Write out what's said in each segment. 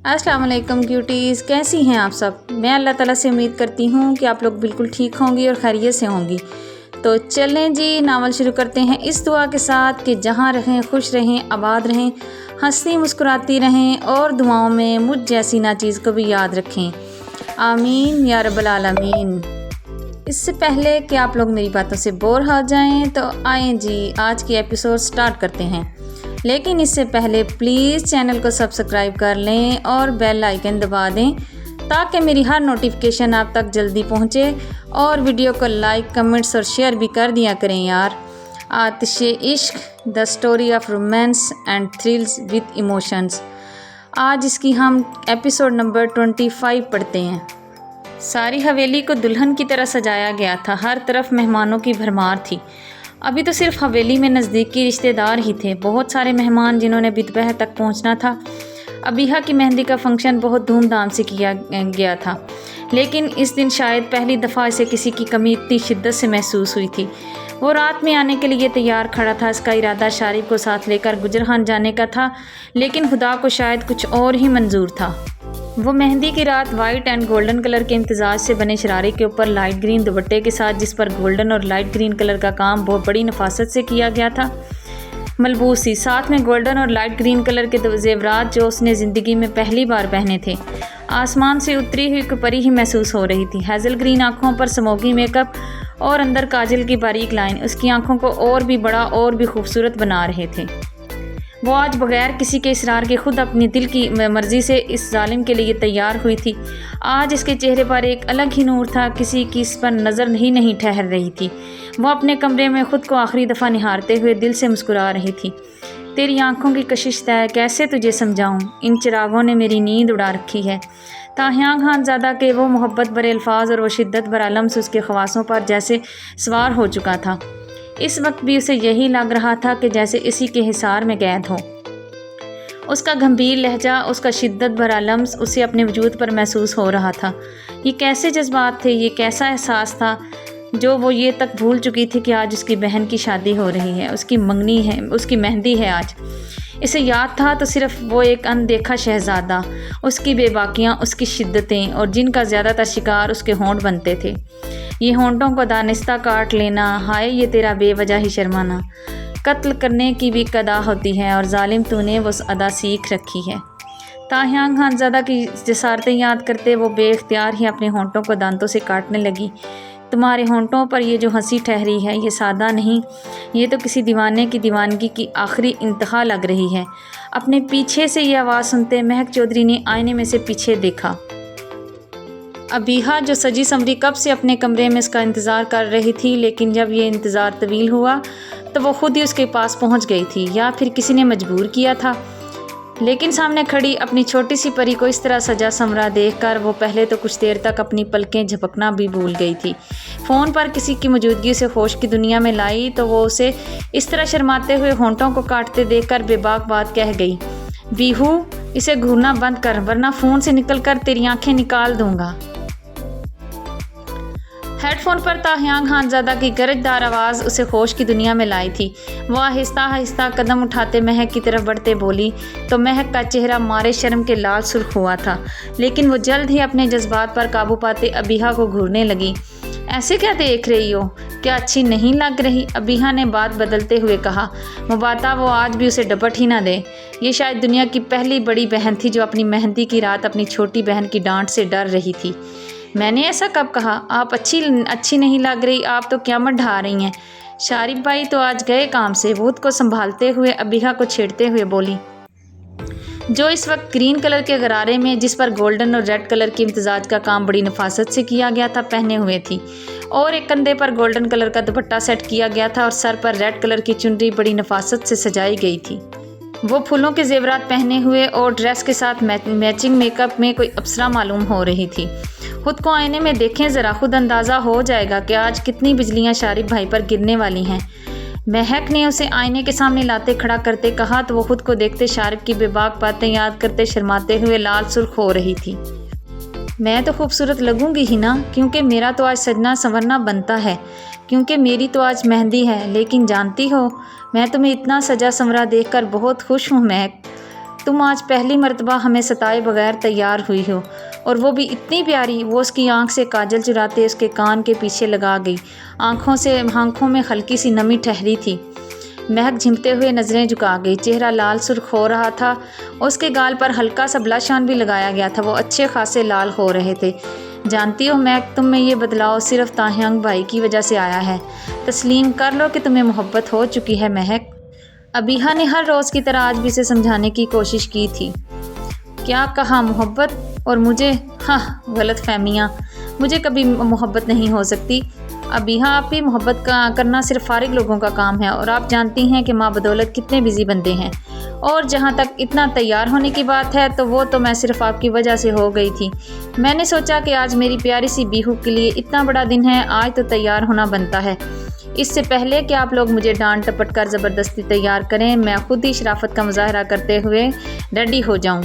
अस्सलाम वालेकुम क्यूटीज़, कैसी हैं आप सब। मैं अल्लाह ताला से उम्मीद करती हूँ कि आप लोग बिल्कुल ठीक होंगी और खैरियत से होंगी। तो चलें जी, नावल शुरू करते हैं इस दुआ के साथ कि जहाँ रहें खुश रहें, आबाद रहें, हंसती मुस्कुराती रहें और दुआओं में मुझ जैसी नाचीज़ को भी याद रखें। आमीन या रब्बल आलमीन। इससे पहले कि आप लोग मेरी बातों से बोर हो जाएं तो आएँ जी आज की एपिसोड स्टार्ट करते हैं। लेकिन इससे पहले प्लीज़ चैनल को सब्सक्राइब कर लें और बेल आइकन दबा दें ताकि मेरी हर नोटिफिकेशन आप तक जल्दी पहुंचे, और वीडियो को लाइक, कमेंट्स और शेयर भी कर दिया करें यार। आतिशे इश्क, the story of romance and thrills with emotions. आज इसकी हम एपिसोड नंबर 25 पढ़ते हैं। सारी हवेली को दुल्हन की तरह सजाया गया था, हर तरफ मेहमानों की भरमार थी। अभी तो सिर्फ हवेली में नज़दीकी रिश्तेदार ही थे, बहुत सारे मेहमान जिन्होंने बिदपहर तक पहुंचना था। अबीहा की मेहंदी का फंक्शन बहुत धूमधाम से किया गया था, लेकिन इस दिन शायद पहली दफ़ा इसे किसी की कमी इतनी शिद्दत से महसूस हुई थी। वो रात में आने के लिए तैयार खड़ा था। इसका इरादा शारिब को साथ लेकर गुजरखान जाने का था, लेकिन खुदा को शायद कुछ और ही मंजूर था। वो मेहंदी की रात वाइट एंड गोल्डन कलर के इम्तिजाज से बने शरारे के ऊपर लाइट ग्रीन दुपट्टे के साथ, जिस पर गोल्डन और लाइट ग्रीन कलर का काम बहुत बड़ी नफासत से किया गया था, मलबूस थी। साथ में गोल्डन और लाइट ग्रीन कलर के जेवरात जो उसने ज़िंदगी में पहली बार पहने थे। आसमान से उतरी हुई परी ही महसूस हो रही थी। हेज़ल ग्रीन आँखों पर स्मोकी मेकअप और अंदर काजल की बारीक लाइन उसकी आँखों को और भी बड़ा और भी खूबसूरत बना रहे थे। वो आज बगैर किसी के इसरार के खुद अपनी दिल की मर्ज़ी से इस जालिम के लिए तैयार हुई थी। आज इसके चेहरे पर एक अलग ही नूर था, किसी की इस पर नज़र ही नहीं ठहर रही थी। वो अपने कमरे में ख़ुद को आखिरी दफ़ा निहारते हुए दिल से मुस्कुरा रही थी। तेरी आंखों की कशिश तय, कैसे तुझे समझाऊं, इन चिरागों ने मेरी नींद उड़ा रखी है। ताहियां खानज़ादा के वो मोहब्बत भरे अल्फाज और वो शिद्दत भरा लम्स उसके ख्वासों पर जैसे सवार हो चुका था। इस वक्त भी उसे यही लग रहा था कि जैसे इसी के हिसार में कैद हो। उसका गंभीर लहजा, उसका शिद्दत भरा लम्स उसे अपने वजूद पर महसूस हो रहा था। ये कैसे जज्बात थे, ये कैसा एहसास था जो वो ये तक भूल चुकी थी कि आज उसकी बहन की शादी हो रही है, उसकी मंगनी है, उसकी मेहंदी है आज। इसे याद था तो सिर्फ वो एक अनदेखा शहज़ादा, उसकी बेबाकियाँ, उसकी शिद्दतें, और जिनका ज़्यादातर शिकार उसके होंठ बनते थे। ये होंठों को दानिस्ता काट लेना, हाय ये तेरा बेवजह ही शर्माना। कत्ल करने की भी कदा होती है और जालिम तूने वो अदा सीख रखी है। ताहियां खानज़ादा की जसारतें याद करते वो बेख्तियार ही अपने होंठों को दांतों से काटने लगी। तुम्हारे होंठों पर ये जो हंसी ठहरी है, ये सादा नहीं, ये तो किसी दीवाने की दीवानगी की आखिरी इंतहा लग रही है। अपने पीछे से ये आवाज़ सुनते महक चौधरी ने आईने में से पीछे देखा। अबीहा जो सजी संवरी कब से अपने कमरे में इसका इंतज़ार कर रही थी, लेकिन जब ये इंतज़ार तवील हुआ तो वो खुद ही उसके पास पहुंच गई थी, या फिर किसी ने मजबूर किया था। लेकिन सामने खड़ी अपनी छोटी सी परी को इस तरह सजा संवरा देखकर वो पहले तो कुछ देर तक अपनी पलकें झपकना भी भूल गई थी। फ़ोन पर किसी की मौजूदगी उसे होश की दुनिया में लाई तो वो उसे इस तरह शर्माते हुए होंठों को काटते देखकर बेबाक बात कह गई, बीहू इसे घूरना बंद कर वरना फ़ोन से निकल कर तेरी आँखें निकाल दूँगा। हेडफोन पर ताहियां खानज़ादा की गरजदार आवाज़ उसे होश की दुनिया में लाई थी। वह आहिस्ता आहिस्ता कदम उठाते महक की तरफ बढ़ते बोली तो महक का चेहरा मारे शर्म के लाल सुर्ख हुआ था, लेकिन वो जल्द ही अपने जज्बात पर काबू पाते अबीहा को घूरने लगी। ऐसे क्या देख रही हो, क्या अच्छी नहीं लग रही? अबीहा ने बात बदलते हुए कहा। मुबाता वो आज भी उसे डपट ही ना दे। ये शायद दुनिया की पहली बड़ी बहन थी जो अपनी मेहंदी की रात अपनी छोटी बहन की डांट से डर रही थी। मैंने ऐसा कब कहा? आप अच्छी नहीं लग रही, आप तो क़यामत ढा रही हैं। शारिब भाई तो आज गए काम से। वो को संभालते हुए अबीहा को छेड़ते हुए बोली, जो इस वक्त ग्रीन कलर के गरारे में, जिस पर गोल्डन और रेड कलर के इम्तिजाज का काम बड़ी नफासत से किया गया था, पहने हुए थी, और एक कंधे पर गोल्डन कलर का दुपट्टा सेट किया गया था और सर पर रेड कलर की चुनरी बड़ी नफासत से सजाई गई थी। वो फूलों के जेवरात पहने हुए और ड्रेस के साथ मैचिंग मेकअप में कोई अप्सरा मालूम हो रही थी। खुद को आईने में देखें ज़रा, खुद अंदाज़ा हो जाएगा कि आज कितनी बिजलियां शारिब भाई पर गिरने वाली हैं। महक ने उसे आईने के सामने लाते खड़ा करते कहा तो वो खुद को देखते शारिब की बेबाक बातें याद करते शर्माते हुए लाल सुर्ख हो रही थी। मैं तो खूबसूरत लगूंगी ही ना, क्योंकि मेरा तो आज सजना संवरना बनता है, क्योंकि मेरी तो आज मेहंदी है। लेकिन जानती हो, मैं तुम्हें इतना सजा संवरा देखकर बहुत खुश हूँ महक। तुम आज पहली मर्तबा हमें सताए बगैर तैयार हुई हो, और वो भी इतनी प्यारी। वो उसकी आंख से काजल चुराते उसके कान के पीछे लगा गई। आंखों में हल्की सी नमी ठहरी थी। महक झिमते हुए नज़रें झुका गई। चेहरा लाल सुर्ख हो रहा था। उसके गाल पर हल्का सा ब्लश ऑन भी लगाया गया था। वो अच्छे खासे लाल हो रहे थे। जानती हो महक, तुम में ये बदलाव सिर्फ ताहियांग भाई की वजह से आया है। तस्लीम कर लो कि तुम्हें मोहब्बत हो चुकी है महक। अबीहा ने हर रोज़ की तरह आज भी उसे समझाने की कोशिश की थी। क्या कहा, मोहब्बत? और मुझे? हाँ, गलत फहमियाँ। मुझे कभी मोहब्बत नहीं हो सकती। अबीहा, आप भी मोहब्बत करना सिर्फ फारिग लोगों का काम है, और आप जानती हैं कि माँ बदौलत कितने बिजी बंदे हैं। और जहाँ तक इतना तैयार होने की बात है तो वो तो मैं सिर्फ आपकी वजह से हो गई थी। मैंने सोचा कि आज मेरी प्यारी सी बीहू के लिए इतना बड़ा दिन है, आज तो तैयार होना बनता है। इससे पहले कि आप लोग मुझे डांट टपट कर ज़बरदस्ती तैयार करें, मैं खुद ही शराफत का मुजाहरा करते हुए रेडी हो जाऊं।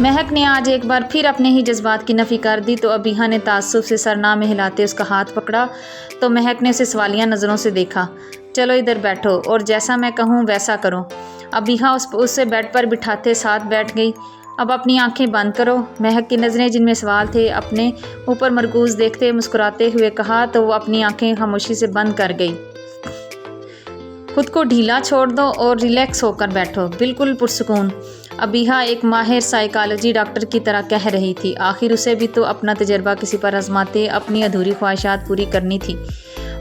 महक ने आज एक बार फिर अपने ही जज्बात की नफ़ी कर दी तो अबीहा ने ताज्जुब से सरना में हिलाते उसका हाथ पकड़ा तो महक ने उसे सवालिया नज़रों से देखा। चलो इधर बैठो और जैसा मैं कहूँ वैसा करो। अबीहा उससे बेड पर बिठाते साथ बैठ गई। अब अपनी आंखें बंद करो। महक की नज़रें जिनमें सवाल थे अपने ऊपर मरकूज़ देखते मुस्कुराते हुए कहा तो वो अपनी आंखें खामोशी से बंद कर गई। खुद को ढीला छोड़ दो और रिलैक्स होकर बैठो, बिल्कुल पुरसुकून। अबीहा एक माहिर साइकोलॉजी डॉक्टर की तरह कह रही थी। आखिर उसे भी तो अपना तजर्बा किसी पर आजमाते अपनी अधूरी ख्वाहिशात पूरी करनी थी,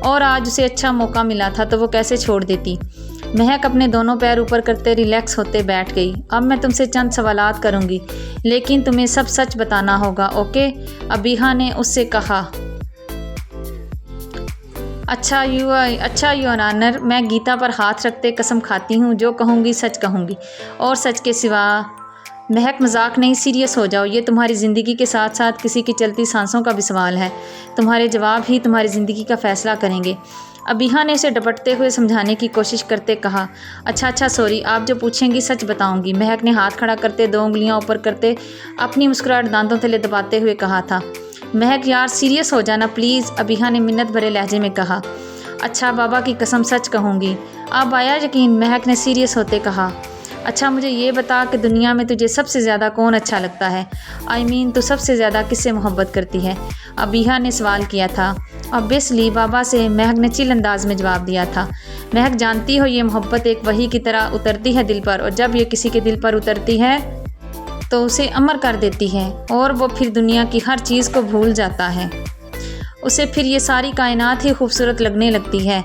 और आज उसे अच्छा मौका मिला था तो वो कैसे छोड़ देती। महक अपने दोनों पैर ऊपर करते रिलैक्स होते बैठ गई। अब मैं तुमसे चंद सवालात करूंगी, लेकिन तुम्हें सब सच बताना होगा, ओके? अबीहा ने उससे कहा। अच्छा योर ऑनर, मैं गीता पर हाथ रखते कसम खाती हूँ जो कहूँगी सच कहूँगी, और सच के सिवा। महक, मजाक नहीं, सीरियस हो जाओ। ये तुम्हारी ज़िंदगी के साथ साथ किसी की चलती सांसों का भी सवाल है। तुम्हारे जवाब ही तुम्हारी ज़िंदगी का फ़ैसला करेंगे। अबीहा ने उसे डपटते हुए समझाने की कोशिश करते कहा। अच्छा सॉरी, आप जो पूछेंगी सच बताऊंगी। महक ने हाथ खड़ा करते 2 उंगलियां ऊपर करते अपनी मुस्कुराहट दांतों तले दबाते हुए कहा था। महक यार सीरियस हो जाना प्लीज़, अबीहा ने मिन्नत भरे लहजे में कहा। अच्छा बाबा की कसम सच कहूँगी। अब आया यकीन, महक ने सीरियस होते कहा। अच्छा मुझे ये बता कि दुनिया में तुझे सबसे ज़्यादा कौन अच्छा लगता है? आई मीन तू सबसे ज़्यादा किससे मोहब्बत करती है? अबीहा ने सवाल किया था। ऑब्वियसली बाबा से, महक ने चिल अंदाज में जवाब दिया था। महक जानती हो ये मोहब्बत एक वही की तरह उतरती है दिल पर, और जब ये किसी के दिल पर उतरती है तो उसे अमर कर देती है, और वो फिर दुनिया की हर चीज़ को भूल जाता है। उसे फिर ये सारी कायनात ही खूबसूरत लगने लगती है।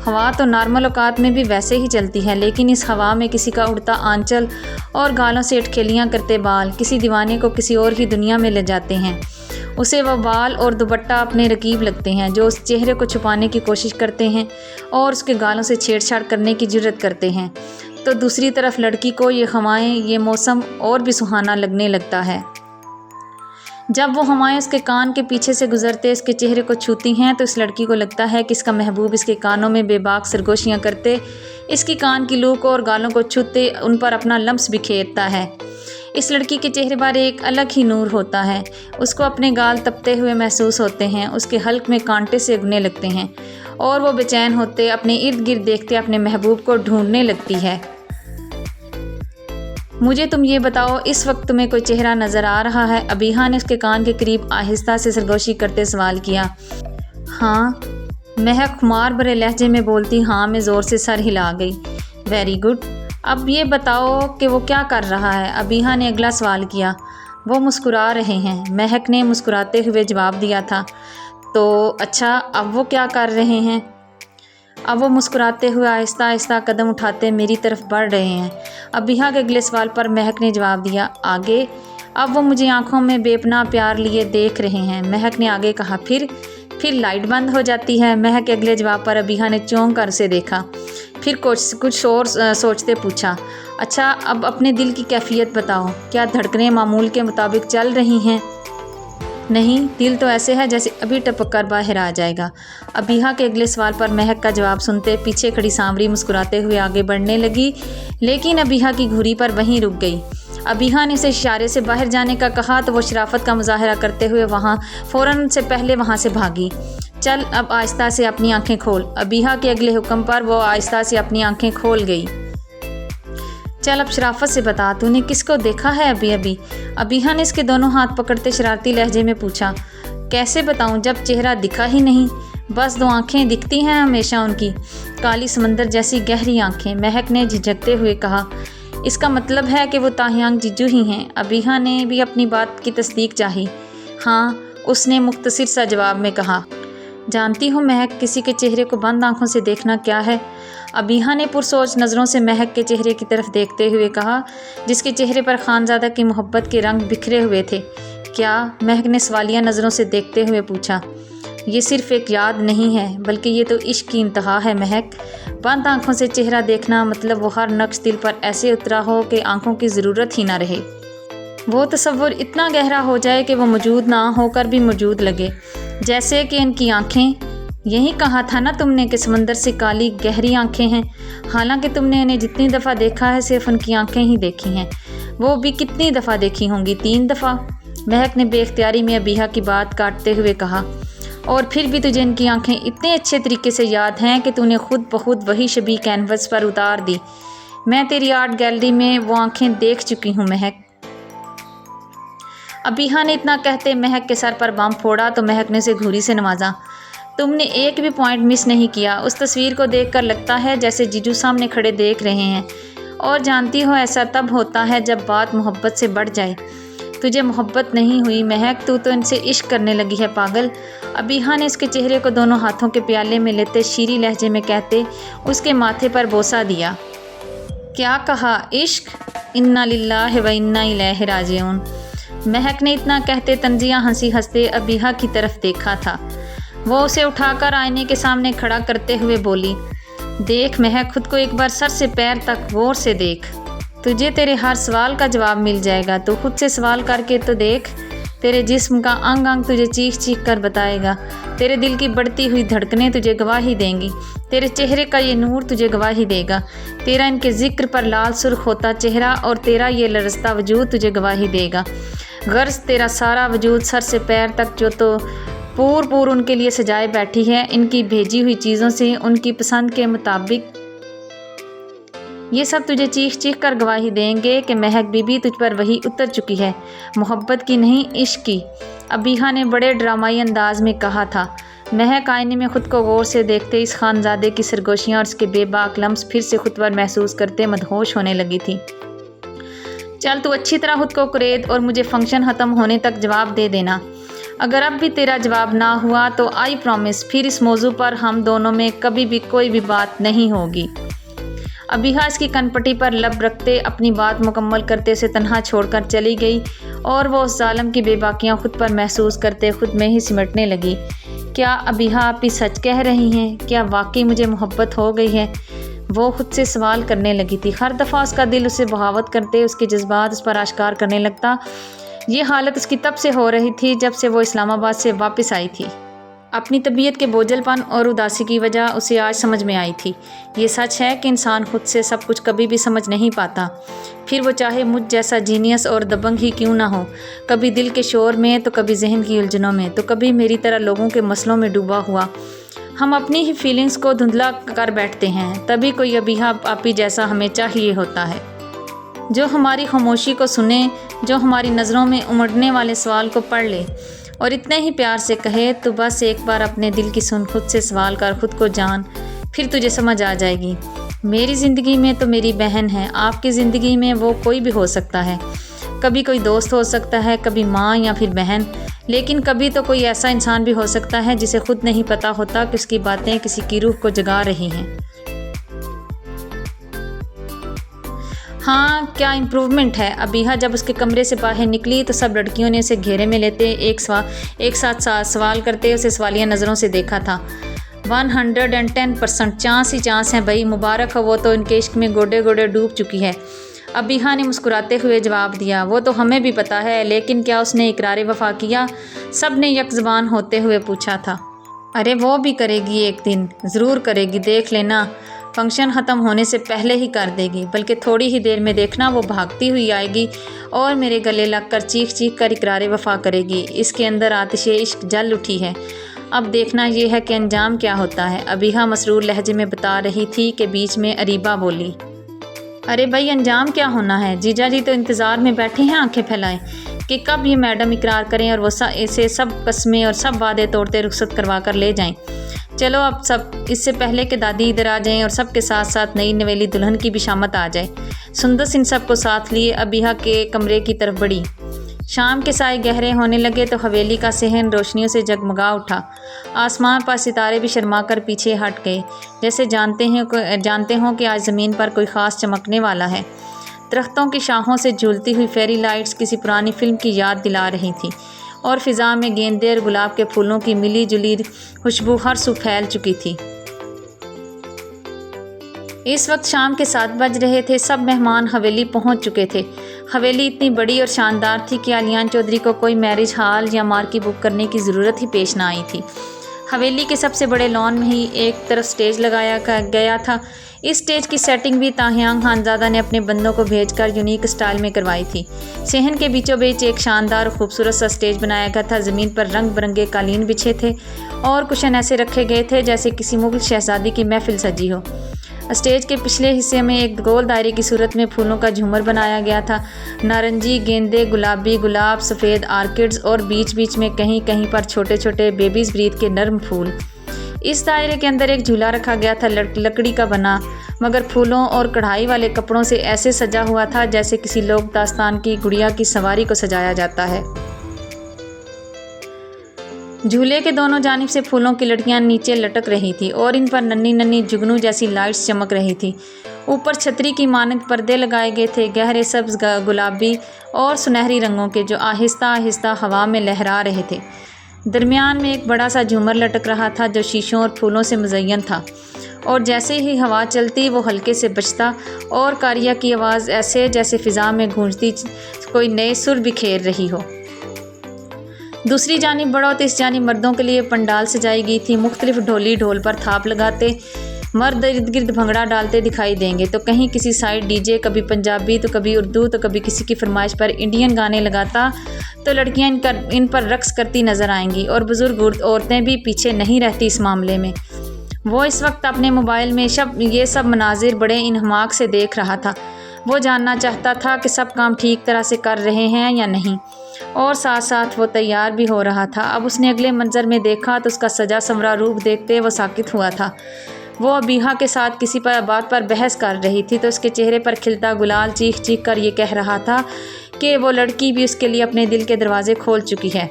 हवा तो नॉर्मल औकात में भी वैसे ही चलती है, लेकिन इस हवा में किसी का उड़ता आंचल और गालों से अटखेलियाँ करते बाल किसी दीवाने को किसी और ही दुनिया में ले जाते हैं। उसे वह बाल और दुपट्टा अपने रकीब लगते हैं जो उस चेहरे को छुपाने की कोशिश करते हैं और उसके गालों से छेड़छाड़ करने की जुर्रत करते हैं। तो दूसरी तरफ लड़की को ये हवाएं, ये मौसम और भी सुहाना लगने लगता है। जब वो हवाएं उसके कान के पीछे से गुजरते इसके चेहरे को छूती हैं तो इस लड़की को लगता है कि इसका महबूब इसके कानों में बेबाक सरगोशियाँ करते, इसकी कान की लू को और गालों को छूते उन पर अपना लम्स बिखेरता है। इस लड़की के चेहरे पर एक अलग ही नूर होता है। उसको अपने गाल तपते हुए महसूस होते हैं, उसके हल्क में कांटे से उगने लगते हैं, और वो बेचैन होते अपने इर्द गिर्द देखते अपने महबूब को ढूंढने लगती है। मुझे तुम ये बताओ, इस वक्त तुम्हें कोई चेहरा नज़र आ रहा है? अबीहा ने उसके कान के करीब आहिस्ता से सरगोशी करते सवाल किया। हाँ, महक खुमार भरे लहजे में बोलती हाँ में ज़ोर से सर हिला गई। वेरी गुड, अब ये बताओ कि वो क्या कर रहा है? अबीहा ने अगला सवाल किया। वो मुस्कुरा रहे हैं, महक ने मुस्कुराते हुए जवाब दिया था। तो अच्छा, अब वो क्या कर रहे हैं? अब वो मुस्कुराते हुए आहिस्ता आहिस्ता कदम उठाते मेरी तरफ बढ़ रहे हैं। अबीहा के अगले सवाल पर महक ने जवाब दिया, आगे? अब वो मुझे आंखों में बेपनाह प्यार लिए देख रहे हैं। महक ने आगे कहा, फिर लाइट बंद हो जाती है। महक के अगले जवाब पर अबीहा ने चौंक कर उसे देखा, फिर कुछ और सोचते पूछा, अच्छा अब अपने दिल की कैफियत बताओ, क्या धड़कनें मामूल के मुताबिक चल रही हैं? नहीं, दिल तो ऐसे है जैसे अभी टपक कर बाहर आ जाएगा। अबीहा के अगले सवाल पर महक का जवाब सुनते पीछे खड़ी सांवरी मुस्कुराते हुए आगे बढ़ने लगी, लेकिन अबीहा की घुरी पर वहीं रुक गई। अबीहा ने उसे इशारे से बाहर जाने का कहा तो वो शराफत का मुजाहरा करते हुए फ़ौरन से पहले वहाँ से भागी। चल अब आहिस्ता से अपनी आंखें खोल। अबीहा के अगले हुक्म पर वो आहिस्ता से अपनी आंखें खोल गई। चल अब शराफत से बता, तूने किसको देखा है अभी अभी? अबीहा ने इसके दोनों हाथ पकड़ते शरारती लहजे में पूछा। कैसे बताऊं जब चेहरा दिखा ही नहीं, बस 2 आंखें दिखती हैं हमेशा उनकी, काली समंदर जैसी गहरी आंखें। महक ने झिझकते हुए कहा। इसका मतलब है कि वो ताहियांग जीजू ही हैं? अबीहा ने भी अपनी बात की तस्दीक चाही। हाँ, उसने मुख्तसर सा जवाब में कहा। जानती हो महक, किसी के चेहरे को बंद आंखों से देखना क्या है? अबीहा ने पुरसोच नज़रों से महक के चेहरे की तरफ देखते हुए कहा, जिसके चेहरे पर खानज़ादा की मोहब्बत के रंग बिखरे हुए थे। क्या? महक ने सवालिया नज़रों से देखते हुए पूछा। ये सिर्फ़ एक याद नहीं है, बल्कि ये तो इश्क की इंतहा है महक। बंद आंखों से चेहरा देखना मतलब वो हर नक्श दिल पर ऐसे उतरा हो कि आंखों की ज़रूरत ही ना रहे। वो तसव्वुर इतना गहरा हो जाए कि वो मौजूद ना होकर भी मौजूद लगे, जैसे कि इनकी आंखें। यही कहा था ना तुमने कि समंदर से काली गहरी आंखें हैं। हालांकि तुमने इन्हें जितनी दफ़ा देखा है सिर्फ उनकी आंखें ही देखी हैं। वो भी कितनी दफ़ा देखी होंगी? 3 दफ़ा। महक ने बेख्तियारी में अबीहा की बात काटते हुए कहा। और फिर भी तुझे इनकी आंखें इतने अच्छे तरीके से याद हैं कि तूने खुद बखुद वही शबीह कैनवस पर उतार दी। मैं तेरी आर्ट गैलरी में वो आंखें देख चुकी हूँ महक। अबीहा ने इतना कहते महक के सर पर बम फोड़ा तो महक ने उसे घूरी से नवाजा। तुमने एक भी पॉइंट मिस नहीं किया। उस तस्वीर को देखकर लगता है जैसे जीजू सामने खड़े देख रहे हैं। और जानती हो ऐसा तब होता है जब बात मोहब्बत से बढ़ जाए। तुझे मोहब्बत नहीं हुई महक, तू तो इनसे इश्क करने लगी है पागल। अबीहा ने उसके चेहरे को दोनों हाथों के प्याले में लेते शीरी लहजे में कहते उसके माथे पर बोसा दिया। क्या कहा? इश्क? इन्ना लिल्लाहि व इन्ना इलैहि राजिऊन। महक ने इतना कहते तंजिया हंसी हंसते अबीहा की तरफ देखा था। वो उसे उठाकर आईने के सामने खड़ा करते हुए बोली, देख महक, खुद को एक बार सर से पैर तक गौर से देख। तुझे तेरे हर सवाल का जवाब मिल जाएगा। तो खुद से सवाल करके तो देख। तेरे जिस्म का अंग अंग तुझे चीख चीख कर बताएगा। तेरे दिल की बढ़ती हुई धड़कनें तुझे गवाही देंगी। तेरे चेहरे का ये नूर तुझे गवाही देगा। तेरा इनके जिक्र पर लाल सुर्ख होता चेहरा और तेरा ये लरसता वजूद तुझे गवाही देगा। गर्ज तेरा सारा वजूद सर से पैर तक जो तो पूर उनके लिए सजाए बैठी है, इनकी भेजी हुई चीज़ों से उनकी पसंद के मुताबिक। ये सब तुझे चीख चीख कर गवाही देंगे कि महक बीबी तुझ पर वही उतर चुकी है, मोहब्बत की नहीं इश्क की। अबीहा ने बड़े ड्रामाई अंदाज में कहा था। महक आईने में खुद को गौर से देखते इस खानजादे की सरगोशियाँ और उसके बेबाक लम्स फिर से खुद पर महसूस करते मदहोश होने लगी थी। चल तू अच्छी तरह खुद को कुरेद और मुझे फंक्शन ख़त्म होने तक जवाब दे देना। अगर अब भी तेरा जवाब ना हुआ तो आई प्रॉमिस फिर इस मौजू पर हम दोनों में कभी भी कोई भी बात नहीं होगी। अबीहा इसकी कनपटी पर लब रखते अपनी बात मुकम्मल करते उसे तन्हा छोड़कर चली गई और वो उस जालिम की बेबाकियां खुद पर महसूस करते खुद में ही सिमटने लगी। क्या अबीहा आप ही सच कह रही हैं? क्या वाकई मुझे मोहब्बत हो गई है? वो खुद से सवाल करने लगी थी। हर दफ़ा उसका दिल उसे बगावत करते उसके जज्बात उस पर आश्कार करने लगता। ये हालत उसकी तब से हो रही थी जब से वो इस्लामाबाद से वापस आई थी। अपनी तबीयत के बोझलपन और उदासी की वजह उसे आज समझ में आई थी। ये सच है कि इंसान खुद से सब कुछ कभी भी समझ नहीं पाता, फिर वो चाहे मुझ जैसा जीनियस और दबंग ही क्यों ना हो। कभी दिल के शोर में तो कभी जहन की उलझनों में तो कभी मेरी तरह लोगों के मसलों में डूबा हुआ। हम अपनी ही फीलिंग्स को धुंधला कर बैठते हैं। तभी कोई अबीहा आपी जैसा हमें चाहिए होता है, जो हमारी खामोशी को सुने, जो हमारी नज़रों में उमड़ने वाले सवाल को पढ़ ले और इतने ही प्यार से कहे तो बस एक बार अपने दिल की सुन, खुद से सवाल कर, खुद को जान, फिर तुझे समझ आ जाएगी। मेरी ज़िंदगी में तो मेरी बहन है, आपकी ज़िंदगी में वो कोई भी हो सकता है। कभी कोई दोस्त हो सकता है, कभी माँ या फिर बहन, लेकिन कभी तो कोई ऐसा इंसान भी हो सकता है जिसे खुद नहीं पता होता कि उसकी बातें किसी की रूह को जगा रही हैं। हाँ, क्या इम्प्रूवमेंट है। अबीहा जब उसके कमरे से बाहर निकली तो सब लड़कियों ने उसे घेरे में लेते एक साथ सवाल करते उसे सवालिया नज़रों से देखा था। 110% चांस ही चांस है भाई, मुबारक हो, वो तो इनके इश्क में गोडे गोडे डूब चुकी है। अबीहा ने मुस्कुराते हुए जवाब दिया, वो तो हमें भी पता है, लेकिन क्या उसने इकरार वफा किया? सब ने एक ज़बान होते हुए पूछा था। अरे वो भी करेगी, एक दिन ज़रूर करेगी, देख लेना। फंक्शन ख़त्म होने से पहले ही कर देगी, बल्कि थोड़ी ही देर में देखना वो भागती हुई आएगी और मेरे गले लगकर चीख चीख कर इकरार वफा करेगी। इसके अंदर आतिश इश्क जल उठी है। अब देखना ये है कि अंजाम क्या होता है। अबीहा मसरूर लहजे में बता रही थी कि बीच में अरीबा बोली, ارے بھائی انجام کیا ہونا ہے؟ جیجا جی تو انتظار میں بیٹھے ہیں آنکھیں پھیلائے کہ کب یہ میڈم اقرار کریں اور وہ اسے سب قسمیں اور سب وعدے توڑتے رخصت کروا کر لے جائیں۔ چلو اب سب اس سے پہلے کہ دادی ادھر آ جائیں اور سب کے ساتھ ساتھ نئی نویلی دلہن کی بھی شامت آ جائے۔ سندس ان سب کو ساتھ لیے ابیہا کے کمرے کی طرف بڑھی۔ شام کے سائے گہرے ہونے لگے تو حویلی کا صحن روشنیوں سے جگمگا اٹھا۔ آسمان پر ستارے بھی شرما کر پیچھے ہٹ گئے، جیسے جانتے ہوں کہ آج زمین پر کوئی خاص چمکنے والا ہے۔ درختوں کی شاخوں سے جھولتی ہوئی فیری لائٹس کسی پرانی فلم کی یاد دلا رہی تھیں، اور فضا میں گیندے اور گلاب کے پھولوں کی ملی جلی خوشبو ہر سو پھیل چکی تھی۔ اس وقت شام کے 7 بج رہے تھے۔ سب مہمان حویلی پہنچ چکے تھے۔ حویلی اتنی بڑی اور شاندار تھی کہ علیان چودھری کو کوئی میرج ہال یا مارکی بک کرنے کی ضرورت ہی پیش نہ آئی تھی۔ حویلی کے سب سے بڑے لان میں ہی ایک طرف سٹیج لگایا گیا تھا۔ اس سٹیج کی سیٹنگ بھی تاہیانگ خانزادہ نے اپنے بندوں کو بھیج کر یونیک سٹائل میں کروائی تھی۔ صحن کے بیچوں بیچ ایک شاندار اور خوبصورت سا سٹیج بنایا گیا تھا۔ زمین پر رنگ برنگے قالین بچھے تھے اور کشن ایسے رکھے گئے تھے جیسے کسی مغل شہزادی کی محفل سجی ہو۔ اسٹیج کے پچھلے حصے میں ایک گول دائرے کی صورت میں پھولوں کا جھومر بنایا گیا تھا۔ نارنجی گیندے، گلابی گلاب، سفید آرکڈز اور بیچ بیچ میں کہیں کہیں پر چھوٹے چھوٹے بیبیز بریتھ کے نرم پھول۔ اس دائرے کے اندر ایک جھولا رکھا گیا تھا، لکڑی کا بنا مگر پھولوں اور کڑھائی والے کپڑوں سے ایسے سجا ہوا تھا جیسے کسی لوک داستان کی گڑیا کی سواری کو سجایا جاتا ہے۔ جھولے کے دونوں جانب سے پھولوں کی لڑیاں نیچے لٹک رہی تھی اور ان پر ننھی ننھی جگنو جیسی لائٹس چمک رہی تھی۔ اوپر چھتری کی مانند پردے لگائے گئے تھے، گہرے سبز، گلابی اور سنہری رنگوں کے، جو آہستہ آہستہ ہوا میں لہرا رہے تھے۔ درمیان میں ایک بڑا سا جھومر لٹک رہا تھا جو شیشوں اور پھولوں سے مزین تھا، اور جیسے ہی ہوا چلتی وہ ہلکے سے بجتا اور کاریا کی آواز ایسے جیسے فضا میں گونجتی کوئی نئے سر بکھیر رہی ہو۔ دوسری جانب بڑوت اس جانب مردوں کے لیے پنڈال سجائی گئی تھی۔ مختلف ڈھولی ڈھول پر تھاپ لگاتے مرد ارد گرد بھنگڑا ڈالتے دکھائی دیں گے، تو کہیں کسی سائڈ ڈی جے کبھی پنجابی تو کبھی اردو تو کبھی کسی کی فرمائش پر انڈین گانے لگاتا، تو لڑکیاں ان پر رقص کرتی نظر آئیں گی، اور بزرگ عورتیں بھی پیچھے نہیں رہتی اس معاملے میں۔ وہ اس وقت اپنے موبائل میں یہ سب مناظر بڑے انہماک سے دیکھ رہا تھا۔ وہ جاننا چاہتا تھا کہ سب کام ٹھیک طرح سے کر رہے ہیں یا نہیں، اور ساتھ ساتھ وہ تیار بھی ہو رہا تھا۔ اب اس نے اگلے منظر میں دیکھا تو اس کا سجا سنورا روپ دیکھتے وہ ساکت ہوا تھا۔ وہ ابیہا کے ساتھ کسی بات پر بحث کر رہی تھی تو اس کے چہرے پر کھلتا گلال چیخ چیخ کر یہ کہہ رہا تھا کہ وہ لڑکی بھی اس کے لیے اپنے دل کے دروازے کھول چکی ہے۔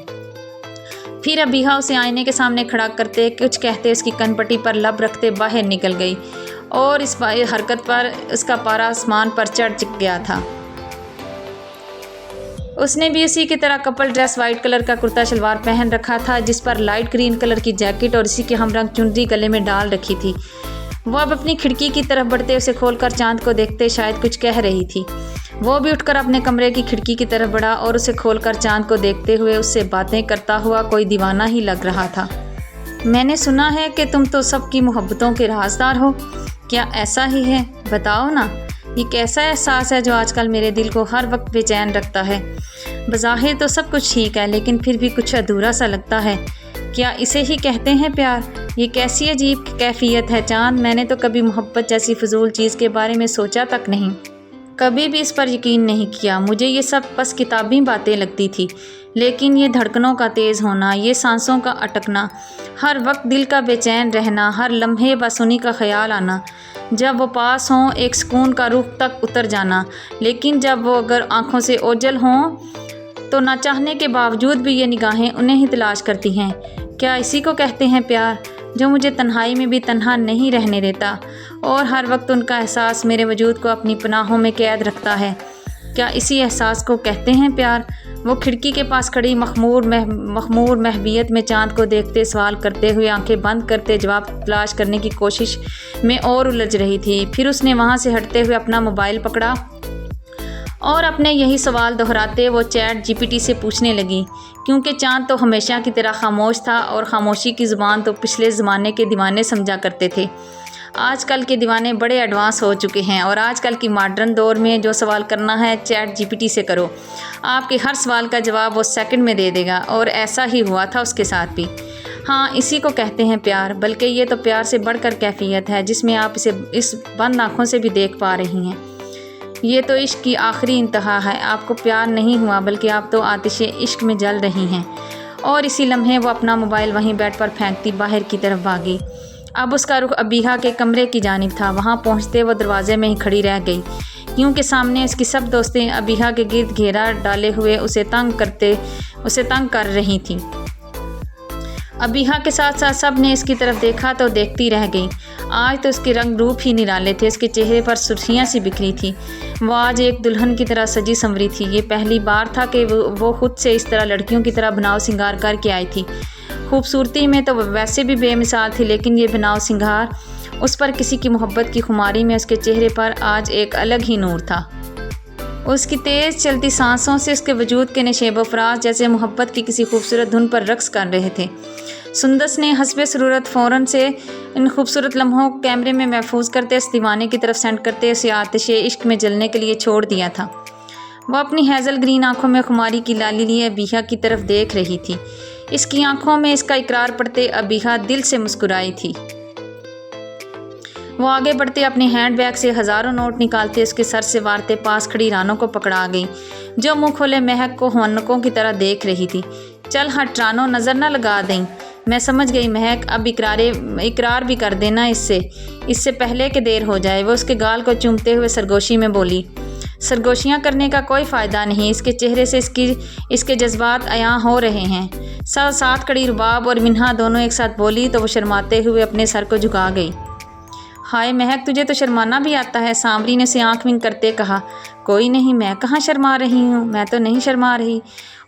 پھر ابیہا اسے آئینے کے سامنے کھڑا کرتے کچھ کہتے اس کی کن پٹی پر لب رکھتے باہر نکل گئی، اور اس حرکت پر اس کا پارا آسمان پر چڑھ گیا تھا۔ اس نے بھی اسی کی طرح کپل ڈریس وائٹ کلر کا کرتا شلوار پہن رکھا تھا، جس پر لائٹ گرین کلر کی جیکٹ اور اسی کے ہم رنگ چنری گلے میں ڈال رکھی تھی۔ وہ اب اپنی کھڑکی کی طرف بڑھتے اسے کھول کر چاند کو دیکھتے شاید کچھ کہہ رہی تھی۔ وہ بھی اٹھ کر اپنے کمرے کی کھڑکی کی طرف بڑھا اور اسے کھول کر چاند کو دیکھتے ہوئے اس سے باتیں کرتا ہوا کوئی دیوانہ ہی لگ رہا تھا۔ میں نے سنا ہے کہ تم تو سب کی محبتوں کے رازدار ہو، کیا ایسا ہی ہے؟ بتاؤ نا، یہ کیسا احساس ہے جو آج کل میرے دل کو ہر وقت بے چین رکھتا ہے؟ بظاہر تو سب کچھ ٹھیک ہے، لیکن پھر بھی کچھ ادھورا سا لگتا ہے۔ کیا اسے ہی کہتے ہیں پیار؟ یہ کیسی عجیب کیفیت ہے چاند، میں نے تو کبھی محبت جیسی فضول چیز کے بارے میں سوچا تک نہیں، کبھی بھی اس پر یقین نہیں کیا۔ مجھے یہ سب بس کتابی باتیں لگتی تھی، لیکن یہ دھڑکنوں کا تیز ہونا، یہ سانسوں کا اٹکنا، ہر وقت دل کا بے چین رہنا، ہر لمحے بسونی کا خیال آنا، جب وہ پاس ہوں ایک سکون کا روح تک اتر جانا، لیکن جب وہ اگر آنکھوں سے اوجھل ہوں تو نہ چاہنے کے باوجود بھی یہ نگاہیں انہیں ہی تلاش کرتی ہیں۔ کیا اسی کو کہتے ہیں پیار، جو مجھے تنہائی میں بھی تنہا نہیں رہنے دیتا، اور ہر وقت ان کا احساس میرے وجود کو اپنی پناہوں میں قید رکھتا ہے؟ کیا اسی احساس کو کہتے ہیں پیار؟ وہ کھڑکی کے پاس کھڑی مخمور محبیت میں چاند کو دیکھتے سوال کرتے ہوئے آنکھیں بند کرتے جواب تلاش کرنے کی کوشش میں اور الجھ رہی تھی۔ پھر اس نے وہاں سے ہٹتے ہوئے اپنا موبائل پکڑا اور اپنے یہی سوال دہراتے وہ چیٹ جی پی ٹی سے پوچھنے لگی، کیونکہ چاند تو ہمیشہ کی طرح خاموش تھا، اور خاموشی کی زبان تو پچھلے زمانے کے دیوانے سمجھا کرتے تھے۔ آج کل کے دیوانے بڑے ایڈوانس ہو چکے ہیں، اور آج کل کی ماڈرن دور میں جو سوال کرنا ہے چیٹ جی پی ٹی سے کرو، آپ کے ہر سوال کا جواب وہ سیکنڈ میں دے دے گا، اور ایسا ہی ہوا تھا اس کے ساتھ بھی۔ ہاں، اسی کو کہتے ہیں پیار، بلکہ یہ تو پیار سے بڑھ کر کیفیت ہے جس میں آپ اسے اس بند آنکھوں سے بھی دیکھ پا رہی ہیں۔ یہ تو عشق کی آخری انتہا ہے، آپ کو پیار نہیں ہوا بلکہ آپ تو آتش عشق میں جل رہی ہیں۔ اور اسی لمحے وہ اپنا موبائل وہیں بیڈ پر پھینکتی باہر کی طرف بھاگی۔ اب اس کا رخ ابیحہ کے کمرے کی جانب تھا۔ وہاں پہنچتے وہ دروازے میں ہی کھڑی رہ گئی، کیونکہ سامنے اس کی سب دوستیں ابیحہ کے گرد گھیرا ڈالے ہوئے اسے تنگ کر رہی تھیں۔ ابیحہ کے ساتھ ساتھ سب نے اس کی طرف دیکھا تو دیکھتی رہ گئی۔ آج تو اس کے رنگ روپ ہی نرالے تھے، اس کے چہرے پر سرخیاں سی بکھری تھیں۔ وہ آج ایک دلہن کی طرح سجی سنوری تھی۔ یہ پہلی بار تھا کہ وہ خود سے اس طرح لڑکیوں کی طرح بناؤ سنگار کر کے آئی تھی۔ خوبصورتی میں تو وہ ویسے بھی بے مثال تھی، لیکن یہ بناؤ سنگار اس پر کسی کی محبت کی خماری میں اس کے چہرے پر آج ایک الگ ہی نور تھا۔ اس کی تیز چلتی سانسوں سے اس کے وجود کے نشیب و فراز جیسے محبت کی کسی خوبصورت دھن پر رقص کر رہے تھے۔ سندس نے حسب ضرورت فوراً سے ان خوبصورت لمحوں کو کیمرے میں محفوظ کرتے اس دیوانے کی طرف سینڈ کرتے اسے آتش عشق میں جلنے کے لیے چھوڑ دیا تھا۔ وہ اپنی ہیزل گرین آنکھوں میں خماری کی لالی لیے ابیحہ کی طرف دیکھ رہی تھی۔ اس کی آنکھوں میں اس کا اقرار پڑتے ابیحہ دل سے مسکرائی تھی۔ وہ آگے بڑھتے اپنے ہینڈ بیگ سے ہزاروں نوٹ نکالتے اس کے سر سے وارتے پاس کھڑی رانو کو پکڑا گئی، جو منہ کھولے مہک کو ہونکوں کی طرح دیکھ رہی تھی۔ چل ہٹ رانو، نظر نہ لگا دیں۔ میں سمجھ گئی مہک، اب اقرار بھی کر دینا اس سے پہلے کہ دیر ہو جائے۔ وہ اس کے گال کو چومتے ہوئے سرگوشی میں بولی۔ سرگوشیاں کرنے کا کوئی فائدہ نہیں، اس کے چہرے سے اس کے جذبات عیاں ہو رہے ہیں۔ ساتھ کھڑی رباب اور منہا دونوں ایک ساتھ بولی تو وہ شرماتے ہوئے اپنے سر کو جھکا گئی۔ ہائے مہک، تجھے تو شرمانا بھی آتا ہے، سامری نے اسے آنکھ ونک کرتے کہا۔ کوئی نہیں، میں کہاں شرما رہی ہوں، میں تو نہیں شرما رہی۔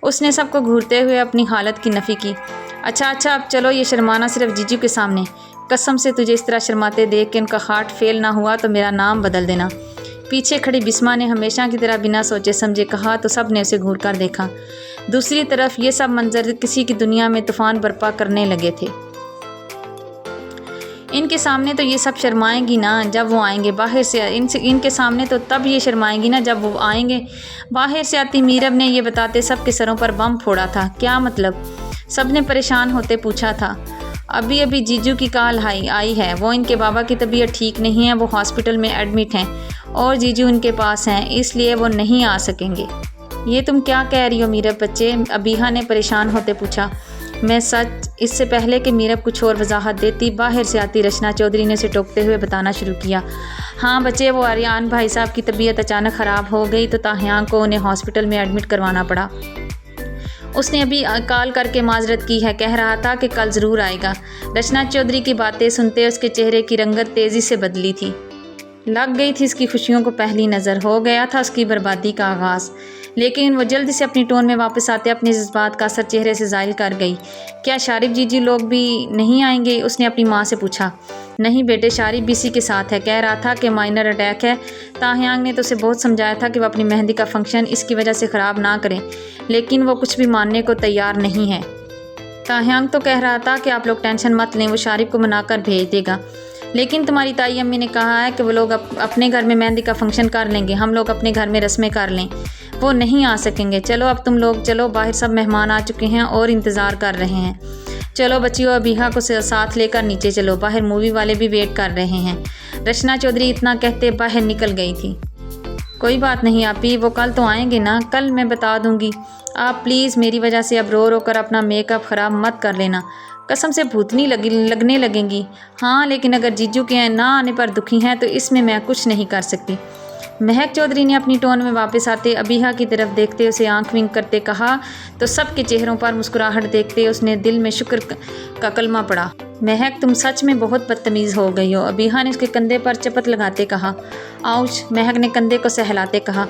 اس نے سب کو گھورتے ہوئے اپنی حالت کی نفی کی۔ اچھا اب چلو، یہ شرمانا صرف جیجو کے سامنے۔ قسم سے تجھے اس طرح شرماتے دیکھ کے ان کا ہارٹ فیل نہ ہوا تو میرا نام بدل دینا۔ پیچھے کھڑی بسما نے ہمیشہ کی طرح بنا سوچے سمجھے کہا تو سب نے اسے گھور کر دیکھا۔ دوسری طرف یہ سب منظر کسی کی دنیا میں طوفان برپا کرنے لگے تھے۔ ان کے سامنے تو یہ سب شرمائیں گی نا جب وہ آئیں گے باہر سے، ان کے سامنے تو تب یہ شرمائیں گی نا جب وہ آئیں گے باہر سے آتی میرب نے یہ بتاتے سب کے سروں پر بم پھوڑا تھا۔ کیا مطلب؟ سب نے پریشان ہوتے پوچھا تھا۔ ابھی جیجو کی کال آئی ہے، وہ ان کے بابا کی طبیعت ٹھیک نہیں ہے، وہ ہاسپٹل میں ایڈمٹ ہیں اور جیجو ان کے پاس ہیں، اس لیے وہ نہیں آ سکیں گے۔ یہ تم کیا کہہ رہی ہو میرب بچے؟ ابیحہ نے پریشان ہوتے پوچھا۔ میں سچ۔ اس سے پہلے کہ میرب کچھ اور وضاحت دیتی باہر سے آتی رچنا چودھری نے اسے ٹوکتے ہوئے بتانا شروع کیا۔ ہاں بچے، وہ آریان بھائی صاحب کی طبیعت اچانک خراب ہو گئی تو تاحیان کو انہیں ہاسپٹل میں ایڈمٹ کروانا پڑا۔ اس نے ابھی کال کر کے معذرت کی ہے، کہہ رہا تھا کہ کل ضرور آئے گا۔ رچنا چودھری کی باتیں سنتے اس کے چہرے کی رنگت تیزی سے بدلی تھی۔ لگ گئی تھی اس کی خوشیوں کو پہلی نظر، ہو گیا تھا اس کی بربادی کا آغاز۔ لیکن وہ جلدی سے اپنی ٹون میں واپس آتے اپنے جذبات کا اثر چہرے سے ظاہر کر گئی۔ کیا شارف جیجی لوگ بھی نہیں آئیں گے؟ اس نے اپنی ماں سے پوچھا۔ نہیں بیٹے، شارف بھی اسی کے ساتھ ہے، کہہ رہا تھا کہ مائنر اٹیک ہے۔ تاحیانگ نے تو اسے بہت سمجھایا تھا کہ وہ اپنی مہندی کا فنکشن اس کی وجہ سے خراب نہ کریں، لیکن وہ کچھ بھی ماننے کو تیار نہیں ہے۔ تاحیانگ تو کہہ رہا تھا کہ آپ لوگ ٹینشن مت لیں، وہ شارف کو منا کر بھیج دے گا، لیکن تمہاری تائی امی نے کہا ہے کہ وہ لوگ اپنے گھر میں مہندی کا فنکشن کر لیں گے، ہم لوگ اپنے گھر میں رسمیں کر لیں، وہ نہیں آ سکیں گے۔ چلو اب تم لوگ چلو، باہر سب مہمان آ چکے ہیں اور انتظار کر رہے ہیں۔ چلو بچیوں، ابیحہ کو ساتھ لے کر نیچے چلو، باہر مووی والے بھی ویٹ کر رہے ہیں۔ رچنا چودھری اتنا کہتے باہر نکل گئی تھی۔ کوئی بات نہیں آپی، وہ کل تو آئیں گے نا، کل میں بتا دوں گی۔ آپ پلیز میری وجہ سے اب رو کر اپنا میک اپ خراب مت کر لینا، قسم سے بھوتنی لگنے لگیں گی۔ ہاں لیکن اگر جیجو کے نہ آنے پر دکھی ہیں تو اس میں کچھ نہیں کر سکتی۔ مہک چودھری نے اپنی ٹون میں واپس آتے ابیحہ کی طرف دیکھتے اسے آنکھ ونک کرتے کہا تو سب کے چہروں پر مسکراہٹ دیکھتے اس نے دل میں شکر کا کلمہ پڑا۔ مہک، تم سچ میں بہت بدتمیز ہو گئی ہو، ابیحہ نے اس کے کندھے پر چپت لگاتے کہا۔ آؤچ، مہک نے کندھے کو سہلاتے کہا۔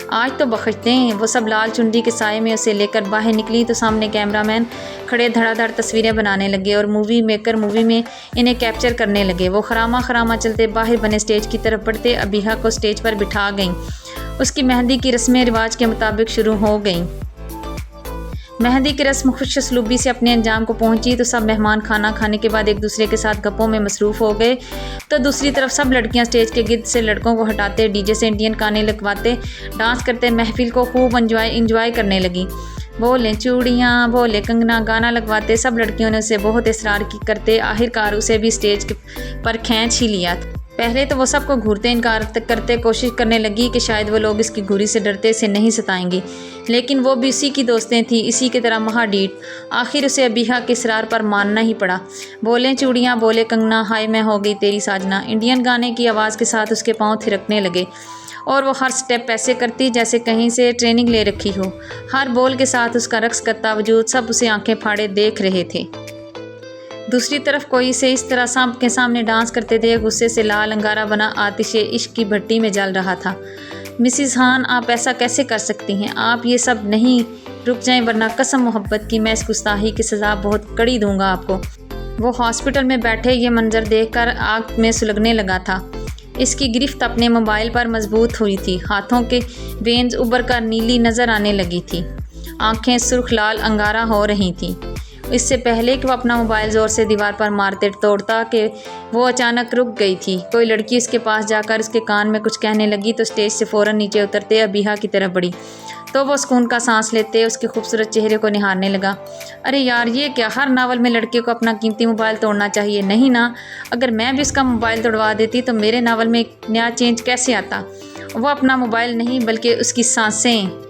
آج تو بخش دیں۔ وہ سب لال چنڈی کے سائے میں اسے لے کر باہر نکلی تو سامنے کیمرہ مین کھڑے دھڑا دھڑ تصویریں بنانے لگے اور مووی میکر مووی میں انہیں کیپچر کرنے لگے۔ وہ خراما چلتے باہر بنے سٹیج کی طرف بڑھتے ابیحہ کو سٹیج پر بٹھا گئیں۔ اس کی مہندی کی رسمیں رواج کے مطابق شروع ہو گئیں۔ مہندی کی رسم خوش اسلوبی سے اپنے انجام کو پہنچی تو سب مہمان کھانا کھانے کے بعد ایک دوسرے کے ساتھ گپوں میں مصروف ہو گئے تو دوسری طرف سب لڑکیاں سٹیج کے گرد سے لڑکوں کو ہٹاتے ڈی جے سے انڈین گانے لگواتے ڈانس کرتے محفل کو خوب انجوائے کرنے لگیں۔ بولے چوڑیاں، بولے کنگنا گانا لگواتے سب لڑکیوں نے اسے بہت اصرار کرتے آخر کار اسے بھی سٹیج پر کھینچ ہی لیا۔ पहले तो वो सबको घूरते इनकार करते कोशिश करने लगी कि शायद वो लोग इसकी घूरी से डरते इसे नहीं सताएंगी, लेकिन वो भी इसी की दोस्तें थीं, इसी की तरह महाडीठ। आखिर उसे अबीहा के इसरार पर मानना ही पड़ा। बोले चूड़ियाँ, बोले कंगना, हाय मैं हो गई तेरी साजना। इंडियन गाने की आवाज़ के साथ उसके पाँव थिरकने लगे और वो हर स्टेप ऐसे करती जैसे कहीं से ट्रेनिंग ले रखी हो। हर बोल के साथ उसका रक्स करता वजूद सब उसे आंखें फाड़े देख रहे थे। दूसरी तरफ कोई से इस तरह सांप के सामने डांस करते थे, गुस्से से लाल अंगारा बना आतिशे इश्क की भट्टी में जल रहा था। मिसिस खान, आप ऐसा कैसे कर सकती हैं? आप ये सब नहीं, रुक जाएं वरना कसम मोहब्बत की मैं इस गुस्ताखी की सज़ा बहुत कड़ी दूंगा आपको। वो हॉस्पिटल में बैठे ये मंजर देखकर आग में सुलगने लगा था। इसकी गिरफ्त अपने मोबाइल पर मजबूत हुई थी, हाथों के वेन्स उभर कर नीली नज़र आने लगी थी, आंखें सुर्ख लाल अंगारा हो रही थीं। इससे पहले कि वो अपना मोबाइल ज़ोर से दीवार पर मारते तोड़ता कि वो अचानक रुक गई थी। कोई लड़की उसके पास जाकर उसके कान में कुछ कहने लगी तो स्टेज से फ़ौरन नीचे उतरते अबीहा की तरफ बढ़ी तो वो सुकून का सांस लेते उसके खूबसूरत चेहरे को निहारने लगा। अरे यार, ये क्या, हर नावल में लड़के को अपना कीमती मोबाइल तोड़ना चाहिए, नहीं ना? अगर मैं भी उसका मोबाइल तोड़वा देती तो मेरे नावल में एक नया चेंज कैसे आता? वो अपना मोबाइल नहीं बल्कि उसकी सांसें।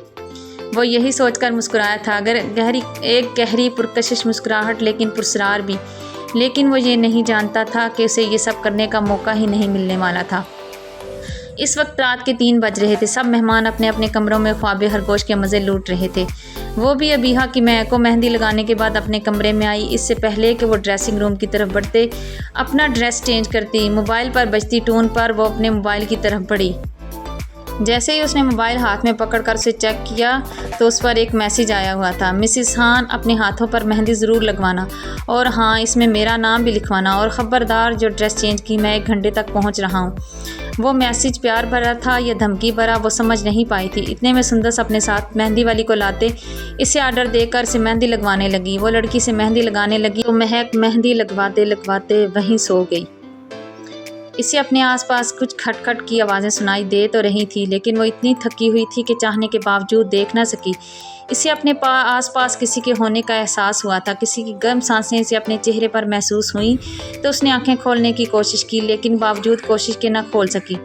वो यही सोचकर मुस्कुराया था, अगर गहरी पुरकशिश मुस्कुराहट, लेकिन पुरस्रार भी। लेकिन वो ये नहीं जानता था कि उसे ये सब करने का मौका ही नहीं मिलने वाला था। इस वक्त रात के 3 बज रहे थे। सब मेहमान अपने अपने कमरों में ख्वाबे खरगोश के मज़े लूट रहे थे। वो भी अबीहा की महक को मेहंदी लगाने के बाद अपने कमरे में आई। इससे पहले कि वो ड्रेसिंग रूम की तरफ बढ़ते अपना ड्रेस चेंज करती, मोबाइल पर बजती टोन पर वो अपने मोबाइल की तरफ बढ़ी। जैसे ही उसने मोबाइल हाथ में पकड़कर उसे चेक किया तो उस पर एक मैसेज आया हुआ था, मिसिस खान अपने हाथों पर मेहंदी ज़रूर लगवाना और हाँ, इसमें मेरा नाम भी लिखवाना और ख़बरदार जो ड्रेस चेंज की मैं 1 घंटे तक पहुंच रहा हूं। वो मैसेज प्यार भरा था या धमकी भरा वो समझ नहीं पाई थी। इतने में सुंदस अपने साथ मेहंदी वाली को लाते इसे आर्डर देकर इसे मेहंदी लगवाने लगी। वो लड़की से मेहंदी लगाने लगी तो महक मेहंदी लगवाते लगवाते वहीं सो गई। इसे अपने आसपास कुछ खटखट की आवाज़ें सुनाई दे तो रही थी, लेकिन वो इतनी थकी हुई थी कि चाहने के बावजूद देख न सकी। इसे अपने आसपास किसी के होने का एहसास हुआ था। किसी की गर्म सांसें इसे अपने चेहरे पर महसूस हुई तो उसने आंखें खोलने की कोशिश की, लेकिन बावजूद कोशिश के न खोल सकी।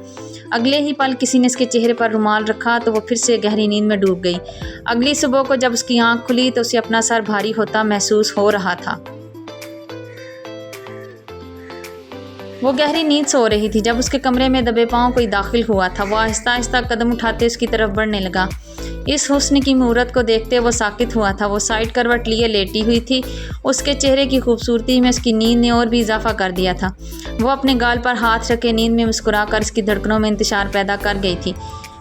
अगले ही पल किसी ने इसके चेहरे पर रुमाल रखा तो वो फिर से गहरी नींद में डूब गई। अगली सुबह को जब उसकी आँख खुली तो उसे अपना सर भारी होता महसूस हो रहा था। वो गहरी नींद सो रही थी जब उसके कमरे में दबे पांव कोई दाखिल हुआ था। वो आहिस्ता आहिस्ता कदम उठाते उसकी तरफ बढ़ने लगा। इस हुस्न की मुहूर्त को देखते वो साकित हुआ था। वो साइड करवट लिए लेटी हुई थी। उसके चेहरे की खूबसूरती में उसकी नींद ने और भी इजाफा कर दिया था। वो अपने गाल पर हाथ रखे नींद में मुस्कुरा कर उसकी धड़कनों में इंतशार पैदा कर गई थी।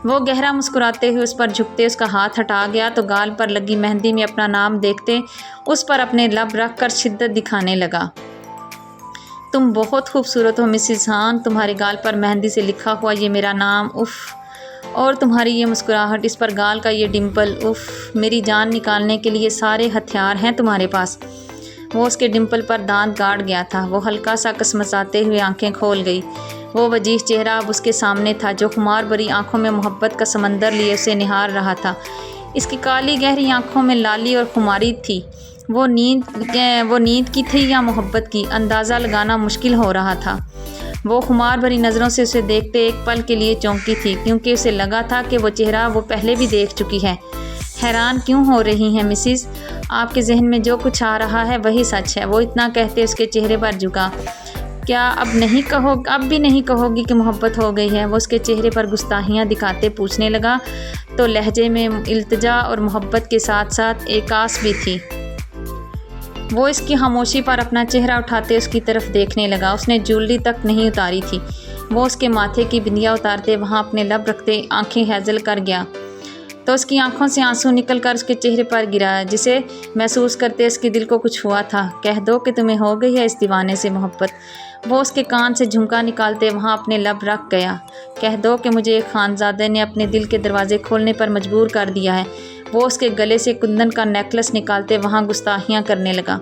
वो गहरा मुस्कुराते हुए उस पर झुकते उसका हाथ हटा गया तो गाल पर लगी मेहंदी में अपना नाम देखते उस पर अपने लब रख कर शिद्दत दिखाने लगा। तुम बहुत खूबसूरत हो मिसिस खान, तुम्हारे गाल पर मेहंदी से लिखा हुआ ये मेरा नाम, उफ़, और तुम्हारी ये मुस्कुराहट, इस पर गाल का ये डिम्पल, उफ़, मेरी जान निकालने के लिए सारे हथियार हैं तुम्हारे पास। वो उसके डिम्पल पर दांत गाड़ गया था। वो हल्का सा कसमसाते हुए आंखें खोल गई। वो वजीह चेहरा अब उसके सामने था जो खुमार भरी आंखों में मोहब्बत का समंदर लिए उसे निहार रहा था। इसकी काली गहरी आंखों में लाली और खुमारी थी। वो नींद की थी या मोहब्बत की, अंदाज़ा लगाना मुश्किल हो रहा था। वो खुमार भरी नज़रों से उसे देखते एक पल के लिए चौंकी थी, क्योंकि उसे लगा था कि वो चेहरा वो पहले भी देख चुकी है। हैरान क्यों हो रही हैं मिसिस? आपके जहन में जो कुछ आ रहा है वही सच है। वो इतना कहते उसके चेहरे पर झुका। क्या अब भी नहीं कहोगी कि मोहब्बत हो गई है? वो उसके चेहरे पर गुस्ताहियाँ दिखाते पूछने लगा तो लहजे में इल्तिजा और मोहब्बत के साथ साथ एक आस भी थी। वो इसकी खामोशी पर अपना चेहरा उठाते उसकी तरफ देखने लगा। उसने ज्वेलरी तक नहीं उतारी थी। वो उसके माथे की बिंदिया उतारते वहाँ अपने लब रखते आंखें हैजल कर गया तो उसकी आंखों से आंसू निकलकर उसके चेहरे पर गिरा, जिसे महसूस करते उसके दिल को कुछ हुआ था। कह दो कि तुम्हें हो गई है इस दीवाने से मोहब्बत। वो उसके कान से झुमका निकालते वहाँ अपने लब रख गया। कह दो कि मुझे एक खानजादे ने अपने दिल के दरवाजे खोलने पर मजबूर कर दिया है। वो उसके गले से कुंदन का नेकलेस निकालते वहाँ गुस्ताखियाँ करने लगा।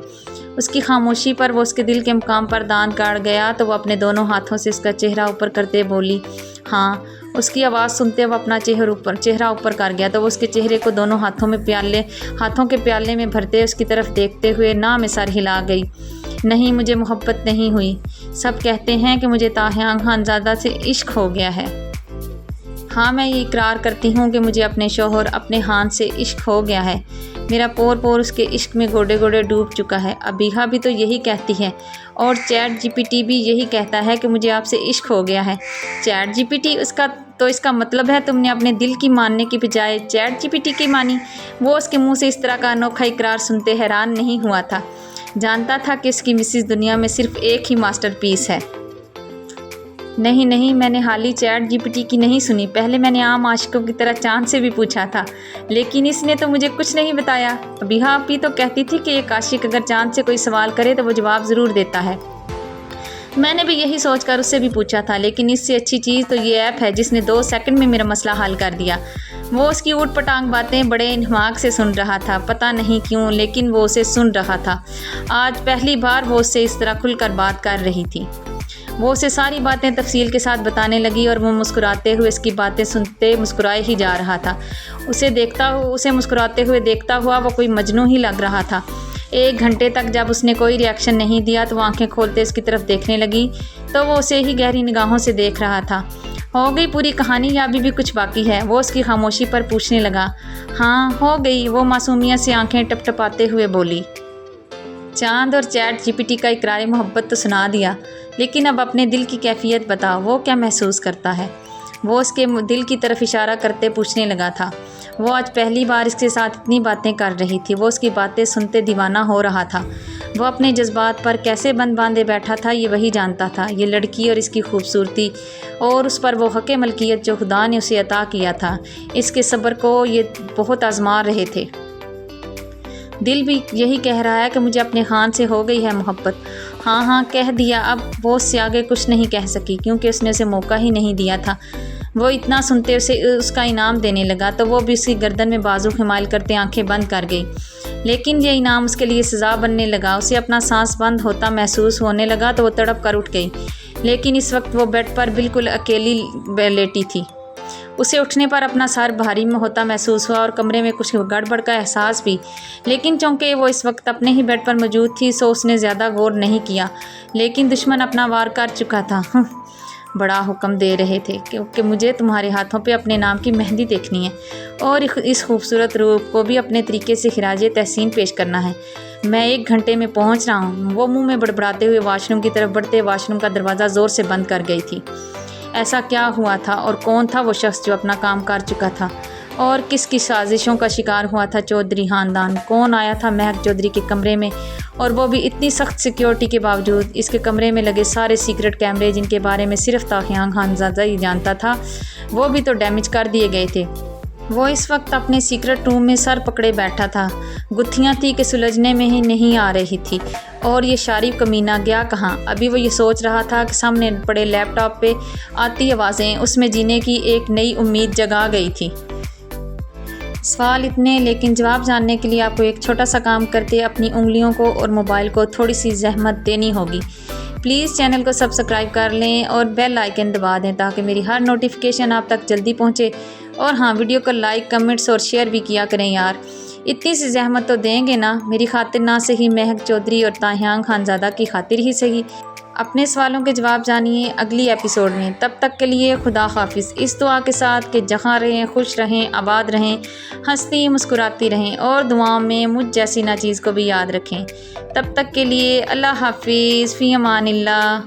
उसकी खामोशी पर वो उसके दिल के मुकाम पर दांत गाड़ गया तो वो अपने दोनों हाथों से उसका चेहरा ऊपर करते बोली हाँ। उसकी आवाज़ सुनते वो अपना चेहरा ऊपर कर गया तो वो उसके चेहरे को दोनों हाथों के प्याले में भरते उसकी तरफ देखते हुए ना में सर हिला गई। نہیں مجھے محبت نہیں ہوئی، سب کہتے ہیں کہ مجھے تاہیانگ خانزادہ سے عشق ہو گیا ہے۔ ہاں میں یہ اقرار کرتی ہوں کہ مجھے اپنے شوہر اپنے ہان سے عشق ہو گیا ہے، میرا پور پور اس کے عشق میں گوڑے گوڑے ڈوب چکا ہے۔ ابیہا بھی تو یہی کہتی ہے اور چیٹ جی پی ٹی بھی یہی کہتا ہے کہ مجھے آپ سے عشق ہو گیا ہے۔ چیٹ جی پی ٹی اس کا مطلب ہے تم نے اپنے دل کی ماننے کی بجائے چیٹ جی پی ٹی کی مانی۔ وہ اس کے منہ سے اس طرح کا انوکھا اقرار سنتے حیران نہیں ہوا تھا، جانتا تھا کہ اس کی مسز دنیا میں صرف ایک ہی ماسٹر پیس ہے۔ نہیں میں نے حالی چیٹ جی پی ٹی کی نہیں سنی، پہلے میں نے عام عاشقوں کی طرح چاند سے بھی پوچھا تھا، لیکن اس نے تو مجھے کچھ نہیں بتایا۔ ابیہا بھی تو کہتی تھی کہ ایک عاشق اگر چاند سے کوئی سوال کرے تو وہ جواب ضرور دیتا ہے۔ میں نے بھی یہی سوچ کر اس سے بھی پوچھا تھا، لیکن اس سے اچھی چیز تو یہ ایپ ہے جس نے 2 سیکنڈ میں میرا مسئلہ حل کر دیا۔ وہ اس کی اوٹ پٹانگ باتیں بڑے انہماک سے سن رہا تھا، پتہ نہیں کیوں لیکن وہ اسے سن رہا تھا۔ آج پہلی بار وہ اس سے اس طرح کھل کر بات کر رہی تھی۔ وہ اسے ساری باتیں تفصیل کے ساتھ بتانے لگی اور وہ مسکراتے ہوئے اس کی باتیں سنتے مسکرائے ہی جا رہا تھا۔ اسے مسکراتے ہوئے دیکھتا ہوا وہ کوئی مجنون ہی لگ رہا تھا۔ 1 گھنٹے تک جب اس نے کوئی ری ایکشن نہیں دیا تو وہ آنکھیں کھولتے اس کی طرف دیکھنے لگی تو وہ اسے ہی گہری نگاہوں سے دیکھ رہا تھا۔ ہو گئی پوری کہانی یا ابھی بھی کچھ باقی ہے؟ وہ اس کی خاموشی پر پوچھنے لگا۔ ہاں ہو گئی، وہ معصومیت سے آنکھیں ٹپ ٹپاتے ہوئے بولی۔ چاند اور چیٹ جی پی ٹی کا اقرار محبت تو سنا دیا، لیکن اب اپنے دل کی کیفیت بتا، وہ کیا محسوس کرتا ہے؟ وہ اس کے دل کی طرف اشارہ کرتے پوچھنے لگا تھا۔ وہ آج پہلی بار اس کے ساتھ اتنی باتیں کر رہی تھی، وہ اس کی باتیں سنتے دیوانہ ہو رہا تھا۔ وہ اپنے جذبات پر کیسے بند باندھے بیٹھا تھا یہ وہی جانتا تھا۔ یہ لڑکی اور اس کی خوبصورتی اور اس پر وہ حق ملکیت جو خدا نے اسے عطا کیا تھا، اس کے صبر کو یہ بہت آزما رہے تھے۔ دل بھی یہی کہہ رہا ہے کہ مجھے اپنے خان سے ہو گئی ہے محبت۔ ہاں کہہ دیا، اب وہ اس سے آگے کچھ نہیں کہہ سکی کیونکہ اس نے اسے موقع ہی نہیں دیا تھا۔ وہ اتنا سنتے اسے اس کا انعام دینے لگا تو وہ بھی اس کی گردن میں بازو حمائل کرتے آنکھیں بند کر گئی، لیکن یہ انعام اس کے لیے سزا بننے لگا۔ اسے اپنا سانس بند ہوتا محسوس ہونے لگا تو وہ تڑپ کر اٹھ گئی، لیکن اس وقت وہ بیڈ پر بالکل اکیلی لیٹی تھی۔ اسے اٹھنے پر اپنا سر بھاری ہوتا محسوس ہوا اور کمرے میں کچھ گڑبڑ کا احساس بھی، لیکن چونکہ وہ اس وقت اپنے ہی بیڈ پر موجود تھی سو اس نے زیادہ غور نہیں کیا، لیکن دشمن اپنا وار کر چکا تھا۔ بڑا حکم دے رہے تھے کہ مجھے تمہارے ہاتھوں پہ اپنے نام کی مہندی دیکھنی ہے اور اس خوبصورت روح کو بھی اپنے طریقے سے خراج تحسین پیش کرنا ہے۔ میں 1 گھنٹے میں پہنچ رہا ہوں۔ وہ منہ میں بڑبڑاتے ہوئے واش روم کی طرف بڑھتے واش روم کا دروازہ زور سے بند کر گئی تھی۔ ایسا کیا ہوا تھا اور کون تھا وہ شخص جو اپنا کام کر چکا تھا اور کس کی سازشوں کا شکار ہوا تھا چودھری خاندان؟ کون آیا تھا مہک چودھری کے کمرے میں اور وہ بھی اتنی سخت سیکیورٹی کے باوجود؟ اس کے کمرے میں لگے سارے سیکرٹ کیمرے جن کے بارے میں صرف تاہیانگ خانزادہ ہی جانتا تھا وہ بھی تو ڈیمیج کر دیے گئے تھے۔ وہ اس وقت اپنے سیکرٹ روم میں سر پکڑے بیٹھا تھا، گتھیاں تھی کہ سلجھنے میں ہی نہیں آ رہی تھی، اور یہ شریف کمینہ گیا کہاں؟ ابھی وہ یہ سوچ رہا تھا کہ سامنے پڑے لیپ ٹاپ پہ آتی آوازیں اس میں جینے کی ایک نئی امید جگا گئی تھی۔ سوال اتنے، لیکن جواب جاننے کے لیے آپ کو ایک چھوٹا سا کام کرتے اپنی انگلیوں کو اور موبائل کو تھوڑی سی زحمت دینی ہوگی۔ پلیز چینل کو سبسکرائب کر لیں اور بیل آئیکن دبا دیں تاکہ میری ہر نوٹیفیکیشن آپ تک جلدی پہنچے، اور ہاں ویڈیو کو لائک کمنٹس اور شیئر بھی کیا کریں یار، اتنی سی زحمت تو دیں گے نا، میری خاطر نہ صحیح مہک چودھری اور تاہیانگ خانزادہ کی خاطر ہی صحیح۔ اپنے سوالوں کے جواب جانیے اگلی ایپیسوڈ میں، تب تک کے لیے خدا حافظ، اس دعا کے ساتھ کہ جہاں رہیں خوش رہیں، آباد رہیں، ہنستی مسکراتی رہیں اور دعاؤں میں مجھ جیسی ناچیز کو بھی یاد رکھیں۔ تب تک کے لیے اللہ حافظ، فی امان اللہ۔